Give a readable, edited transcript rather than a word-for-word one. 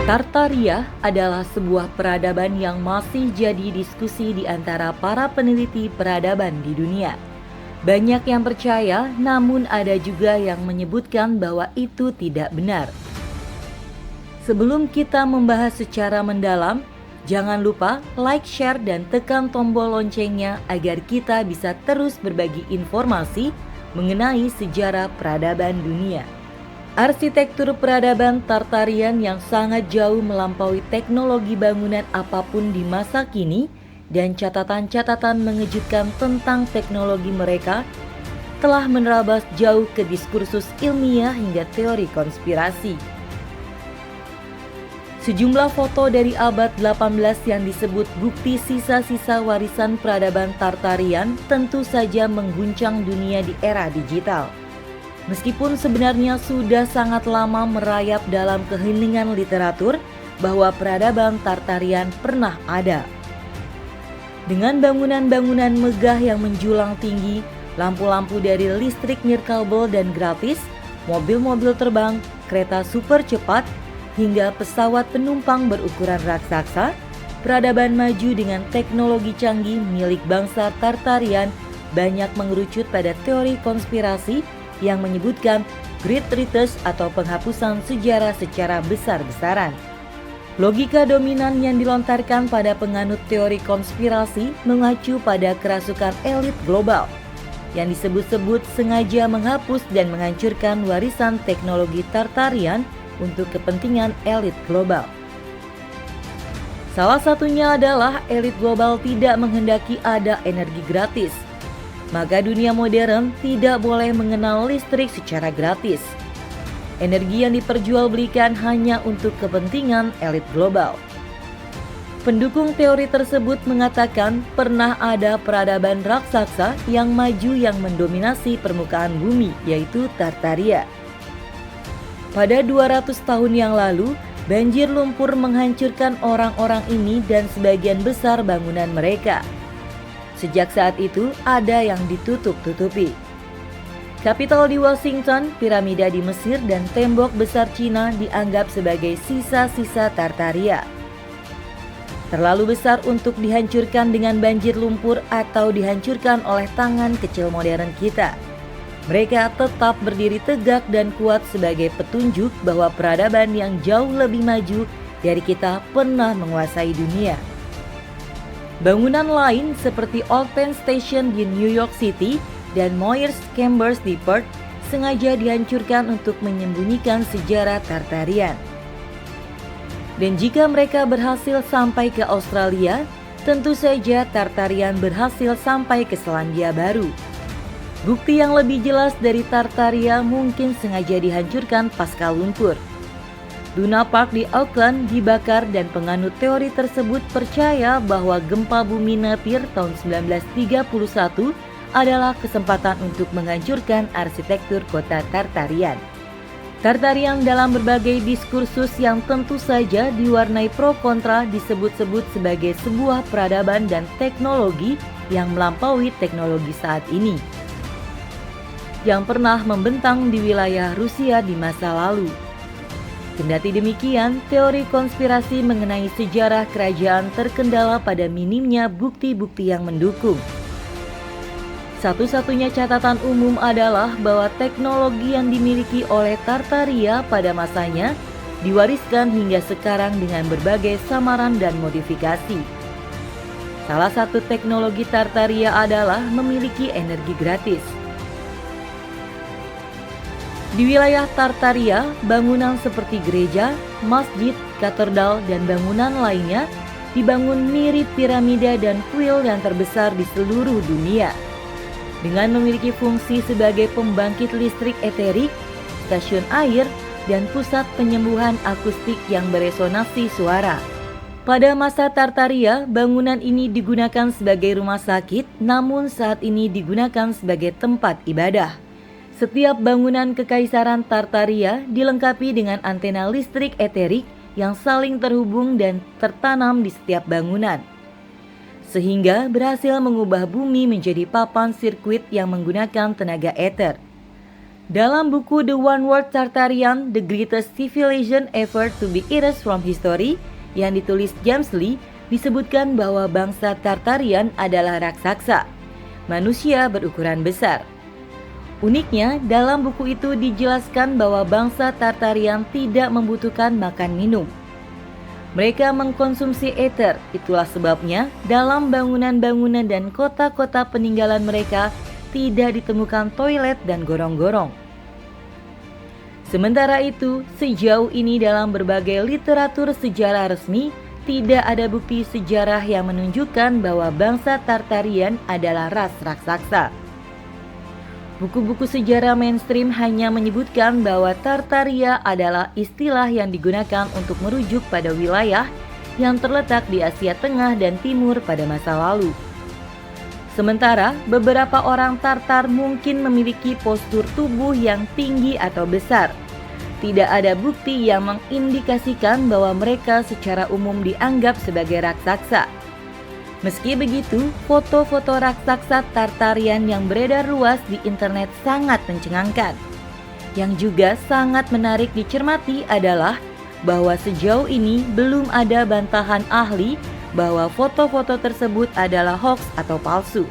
Tartaria adalah sebuah peradaban yang masih jadi diskusi di antara para peneliti peradaban di dunia. Banyak yang percaya, namun ada juga yang menyebutkan bahwa itu tidak benar. Sebelum kita membahas secara mendalam, jangan lupa like, share, dan tekan tombol loncengnya agar kita bisa terus berbagi informasi mengenai sejarah peradaban dunia. Arsitektur peradaban Tartarian yang sangat jauh melampaui teknologi bangunan apapun di masa kini dan catatan-catatan mengejutkan tentang teknologi mereka telah menerabas jauh ke diskursus ilmiah hingga teori konspirasi. Sejumlah foto dari abad 18 yang disebut bukti sisa-sisa warisan peradaban Tartarian tentu saja mengguncang dunia di era digital. Meskipun sebenarnya sudah sangat lama merayap dalam keheningan literatur bahwa peradaban Tartarian pernah ada. Dengan bangunan-bangunan megah yang menjulang tinggi, lampu-lampu dari listrik nirkabel dan gratis, mobil-mobil terbang, kereta super cepat, hingga pesawat penumpang berukuran raksasa, peradaban maju dengan teknologi canggih milik bangsa Tartarian banyak mengerucut pada teori konspirasi yang menyebutkan Great Retouch atau penghapusan sejarah secara besar-besaran. Logika dominan yang dilontarkan pada penganut teori konspirasi mengacu pada kerasukan elit global yang disebut-sebut sengaja menghapus dan menghancurkan warisan teknologi Tartarian untuk kepentingan elit global. Salah satunya adalah elit global tidak menghendaki ada energi gratis. Maka dunia modern tidak boleh mengenal listrik secara gratis. Energi yang diperjualbelikan hanya untuk kepentingan elit global. Pendukung teori tersebut mengatakan pernah ada peradaban raksasa yang maju yang mendominasi permukaan bumi, yaitu Tartaria. Pada 200 tahun yang lalu, banjir lumpur menghancurkan orang-orang ini dan sebagian besar bangunan mereka. Sejak saat itu, ada yang ditutup-tutupi. Kapitol di Washington, piramida di Mesir, dan tembok besar Cina dianggap sebagai sisa-sisa Tartaria. Terlalu besar untuk dihancurkan dengan banjir lumpur atau dihancurkan oleh tangan kecil modern kita. Mereka tetap berdiri tegak dan kuat sebagai petunjuk bahwa peradaban yang jauh lebih maju dari kita pernah menguasai dunia. Bangunan lain seperti Old Penn Station di New York City dan Moyers Chambers di Perth sengaja dihancurkan untuk menyembunyikan sejarah Tartarian. Dan jika mereka berhasil sampai ke Australia, tentu saja Tartarian berhasil sampai ke Selandia Baru. Bukti yang lebih jelas dari Tartaria mungkin sengaja dihancurkan pasca lumpur. Luna Park di Auckland dibakar dan penganut teori tersebut percaya bahwa gempa bumi Napier tahun 1931 adalah kesempatan untuk menghancurkan arsitektur kota Tartarian. Tartarian dalam berbagai diskursus yang tentu saja diwarnai pro kontra disebut-sebut sebagai sebuah peradaban dan teknologi yang melampaui teknologi saat ini, yang pernah membentang di wilayah Rusia di masa lalu. Kendati demikian, teori konspirasi mengenai sejarah kerajaan terkendala pada minimnya bukti-bukti yang mendukung. Satu-satunya catatan umum adalah bahwa teknologi yang dimiliki oleh Tartaria pada masanya diwariskan hingga sekarang dengan berbagai samaran dan modifikasi. Salah satu teknologi Tartaria adalah memiliki energi gratis. Di wilayah Tartaria, bangunan seperti gereja, masjid, katedral, dan bangunan lainnya dibangun mirip piramida dan kuil yang terbesar di seluruh dunia. Dengan memiliki fungsi sebagai pembangkit listrik eterik, stasiun air, dan pusat penyembuhan akustik yang beresonansi suara. Pada masa Tartaria, bangunan ini digunakan sebagai rumah sakit, namun saat ini digunakan sebagai tempat ibadah. Setiap bangunan kekaisaran Tartaria dilengkapi dengan antena listrik eterik yang saling terhubung dan tertanam di setiap bangunan, sehingga berhasil mengubah bumi menjadi papan sirkuit yang menggunakan tenaga eter. Dalam buku The One World Tartarian, The Greatest Civilization Ever to be Erased from History yang ditulis James Lee, disebutkan bahwa bangsa Tartarian adalah raksasa, manusia berukuran besar. Uniknya, dalam buku itu dijelaskan bahwa bangsa Tartarian tidak membutuhkan makan minum. Mereka mengkonsumsi ether, itulah sebabnya dalam bangunan-bangunan dan kota-kota peninggalan mereka tidak ditemukan toilet dan gorong-gorong. Sementara itu, sejauh ini dalam berbagai literatur sejarah resmi, tidak ada bukti sejarah yang menunjukkan bahwa bangsa Tartarian adalah ras raksasa. Buku-buku sejarah mainstream hanya menyebutkan bahwa Tartaria adalah istilah yang digunakan untuk merujuk pada wilayah yang terletak di Asia Tengah dan Timur pada masa lalu. Sementara, beberapa orang Tartar mungkin memiliki postur tubuh yang tinggi atau besar. Tidak ada bukti yang mengindikasikan bahwa mereka secara umum dianggap sebagai raksasa. Meski begitu, foto-foto raksasa Tartarian yang beredar luas di internet sangat mencengangkan. Yang juga sangat menarik dicermati adalah bahwa sejauh ini belum ada bantahan ahli bahwa foto-foto tersebut adalah hoax atau palsu.